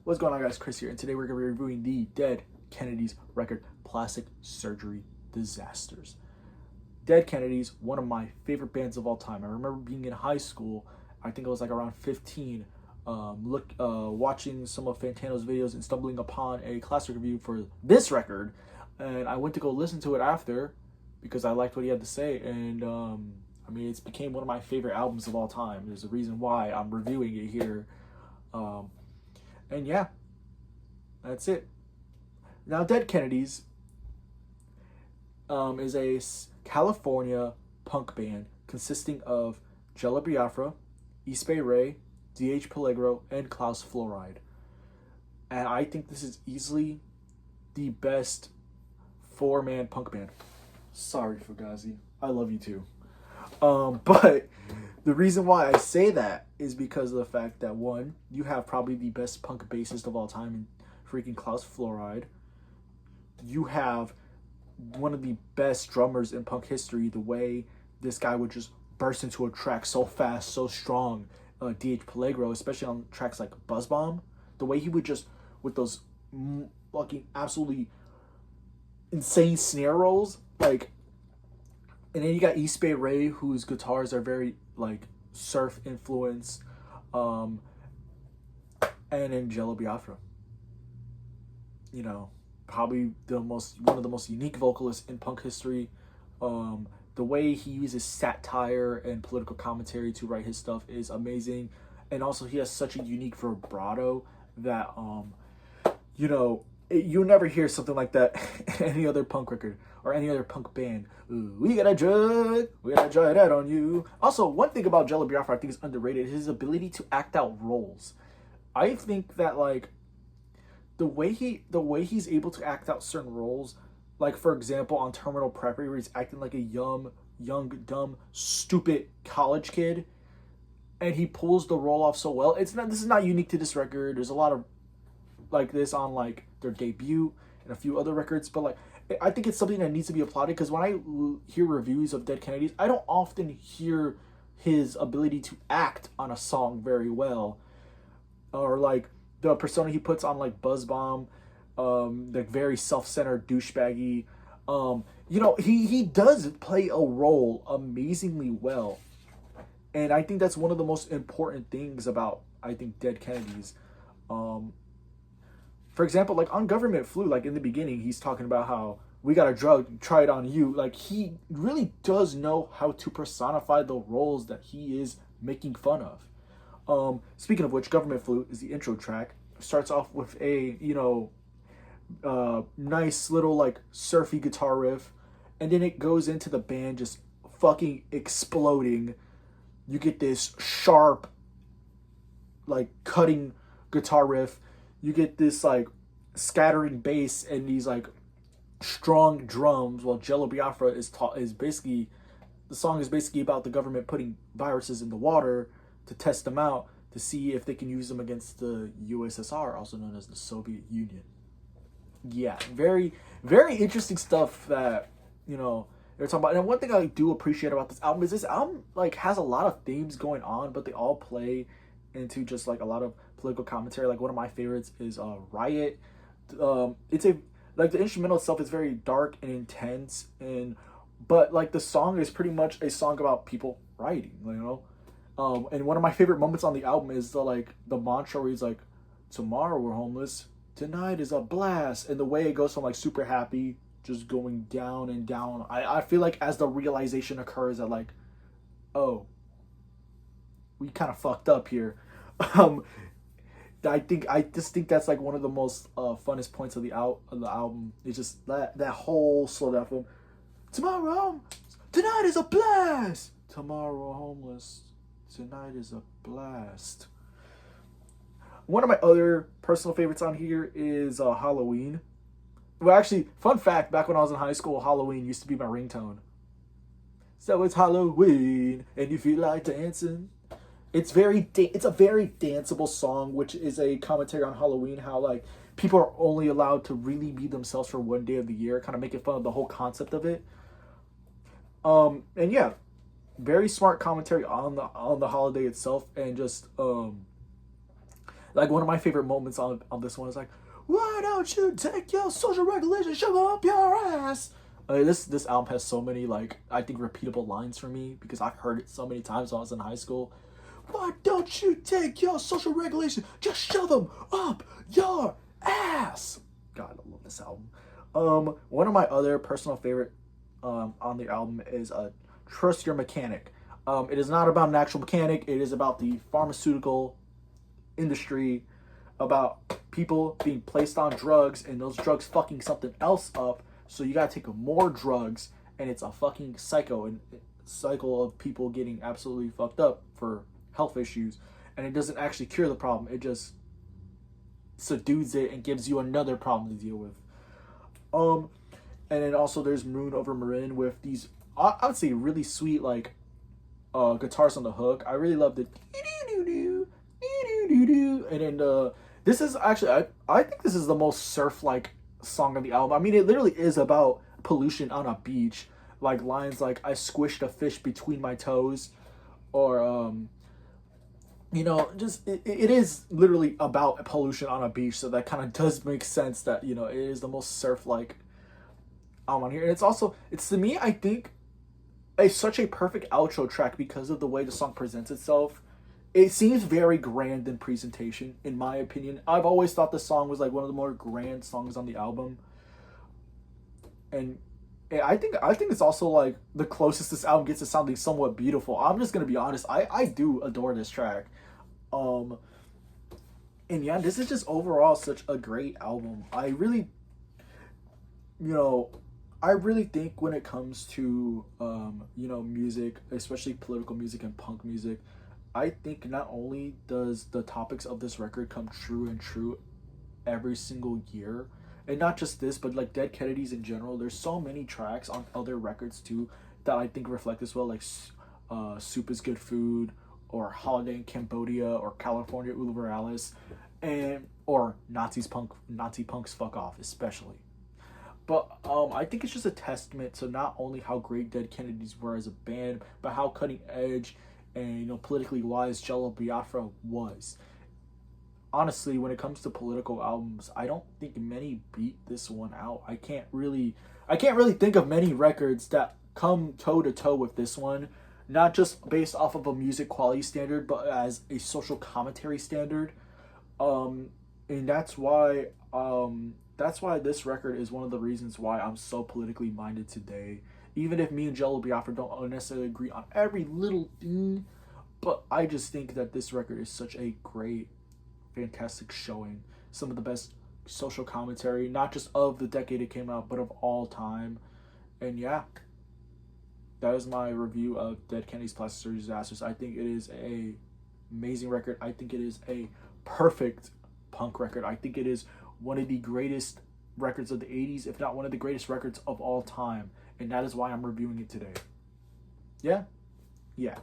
What's going on, guys? Chris here, and today we're going to be reviewing the Dead Kennedys record, Plastic Surgery Disasters. Dead Kennedys, one of my favorite bands of all time. I remember being in high school, I think I was like around 15, watching some of Fantano's videos and stumbling upon a classic review for this record, and I went to go listen to it after because I liked what he had to say, and I mean, it's became one of my favorite albums of all time. There's a reason why I'm reviewing it here. And yeah, that's it. Now, Dead Kennedys is a California punk band consisting of Jello Biafra, East Bay Ray, D.H. Peligro, and Klaus Fluoride. And I think this is easily the best four-man punk band. Sorry, Fugazi. I love you too. But the reason why I say that is because of the fact that, one, you have probably the best punk bassist of all time in freaking Klaus Fluoride. You have one of the best drummers in punk history. The way this guy would just burst into a track so fast, so strong. D.H. Peligro, especially on tracks like BUZZBOMB. The way he would just, with those fucking absolutely insane snare rolls, like. And then you got East Bay Ray, whose guitars are very, like, surf influenced. And then Jello Biafra. You know, probably one of the most unique vocalists in punk history. The way he uses satire and political commentary to write his stuff is amazing. And also, he has such a unique vibrato that, you know, you'll never hear something like that in any other punk record or any other punk band. Ooh, we gotta try that on you. Also, one thing about Jello Biafra I think is underrated is his ability to act out roles. I think that, like, the way he's able to act out certain roles, like, for example, on Terminal PREPPIE, where he's acting like a young, dumb, stupid college kid, and he pulls the role off so well. This is not unique to this record. There's a lot of like this on, like, their debut and a few other records, but, like, I think it's something that needs to be applauded, because when I hear reviews of Dead Kennedys, I don't often hear his ability to act on a song very well, or like the persona he puts on, like BUZZBOMB, like very self-centered, douchebaggy. You know, he does play a role amazingly well, and I think that's one of the most important things about, I think, Dead Kennedys. For example, like on Government Flu, like in the beginning, he's talking about how we got a drug, try it on you. Like, he really does know how to personify the roles that he is making fun of. Speaking of which, Government Flu is the intro track. Starts off with a, you know, nice little, like, surfy guitar riff. And then it goes into the band just fucking exploding. You get this sharp, like, cutting guitar riff. You get this, like, scattering bass and these, like, strong drums, while Jello Biafra is basically, the song is basically about the government putting viruses in the water to test them out to see if they can use them against the USSR, also known as the Soviet Union. Yeah, very, very interesting stuff that, you know, they're talking about. And one thing I do appreciate about this album is this album, like, has a lot of themes going on, but they all play into just, like, a lot of political commentary. Like, one of my favorites is Riot. It's a, like, the instrumental itself is very dark and intense, but, like, the song is pretty much a song about people rioting, you know. And one of my favorite moments on the album is the mantra where he's like, tomorrow we're homeless, tonight is a blast, and the way it goes from, like, super happy just going down and down. I feel like as the realization occurs that, like, oh, we kind of fucked up here. I just think that's, like, one of the most funnest points of the album. It's just that whole slow down from tomorrow, tonight is a blast. Tomorrow homeless, tonight is a blast. One of my other personal favorites on here is Halloween. Well, actually, fun fact: back when I was in high school, Halloween used to be my ringtone. So it's Halloween, and you feel like dancing. It's a very danceable song, which is a commentary on Halloween, how, like, people are only allowed to really be themselves for one day of the year, kind of making fun of the whole concept of it. And yeah, very smart commentary on the holiday itself, and just Like, one of my favorite moments on this one is like, why don't you take your social regulations, shove them up your ass? This album has so many, like, I think repeatable lines for me because I've heard it so many times when I was in high school. Why don't you take your social regulations, just shove them up your ass? God, I love this album. One of my other personal favorite on the album is Trust Your Mechanic. It is not about an actual mechanic. It is about the pharmaceutical industry, about people being placed on drugs and those drugs fucking something else up. So you gotta take more drugs, and it's a fucking cycle of people getting absolutely fucked up for health issues, and it doesn't actually cure the problem. It just subdues it and gives you another problem to deal with. And then also there's Moon Over Marin with these, I would say, really sweet, like, guitars on the hook. I really love the and then this is actually, I think this is the most surf-like song on the album. I mean, it literally is about pollution on a beach, like lines like I squished a fish between my toes, or you know, just it is literally about pollution on a beach, so that kind of does make sense that, you know, it is the most surf-like album on here. And it's to me, I think, such a perfect outro track because of the way the song presents itself. It seems very grand in presentation, in my opinion. I've always thought this song was like one of the more grand songs on the album, and I think it's also like the closest this album gets to sounding somewhat beautiful. I'm just gonna be honest. I do adore this track, and yeah, this is just overall such a great album. I really, you know, I really think when it comes to you know, music, especially political music and punk music, I think not only does the topics of this record come true and true every single year, and not just this, but like Dead Kennedys in general, there's so many tracks on other records too that I think reflect this well, like Soup is Good Food, or Holiday in Cambodia, or California Uber Alice, and or Nazi punks fuck off, especially. But I think it's just a testament to not only how great Dead Kennedys were as a band, but how cutting edge and, you know, politically wise Jello Biafra was. Honestly, when it comes to political albums, I don't think many beat this one out. I can't really think of many records that come toe to toe with this one, not just based off of a music quality standard, but as a social commentary standard. And that's why this record is one of the reasons why I'm so politically minded today. Even if me and Jello Biafra don't necessarily agree on every little thing, but I just think that this record is such a great, fantastic showing. Some of the best social commentary, not just of the decade it came out, but of all time. And yeah, that is my review of Dead Kennedys Plastic Surgery Disasters. I think it is a amazing record. I think it is a perfect punk record. I think it is one of the greatest records of the 80s, if not one of the greatest records of all time. And that is why I'm reviewing it today. Yeah? Yeah.